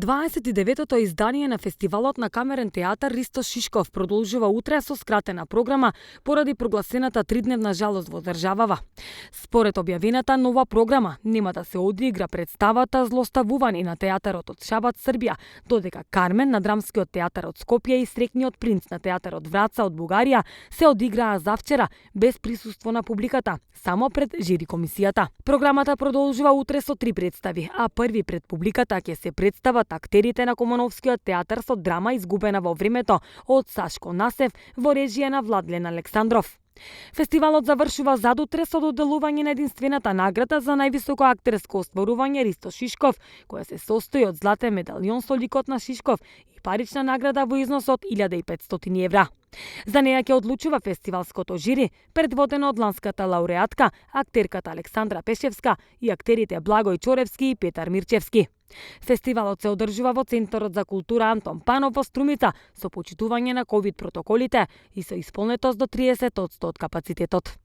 29-то издание на фестивалот на камерен театар Ристо Шишков продолжува утре со скратена програма поради прогласената тридневна жалост во државава. Според објавената нова програма, нема да се одигра представата Злоставување на театарот од Шабат, Србија, додека Кармен на Драмскиот театар од Скопје и Срекниот принц на театарот Враца од Бугарија се одиграа завчера без присуство на публиката, само пред жири комисијата. Програмата продолжува утре со 3 представи, а први пред публиката ќе се представат актерите на Кумановскиот театар со драма Изгубена во времето од Сашко Насев во режија на Владлен Александров. Фестивалот завршува задутре со доделување на единствената награда за највисоко актерско остварување Ристо Шишков, која се состои од златен медалјон со ликот на Шишков и парична награда во износ од 1500 евра. За неја ќе одлучува фестивалското жири, предводено од ланската лауреатка, актерката Александра Пешевска и актерите Благој Чоревски и Петар Мирчевски. Фестивалот се одржува во Центарот за култура Антон Панов во Струмица со почитување на ковид протоколите и со исполнетост до 30% од капацитетот.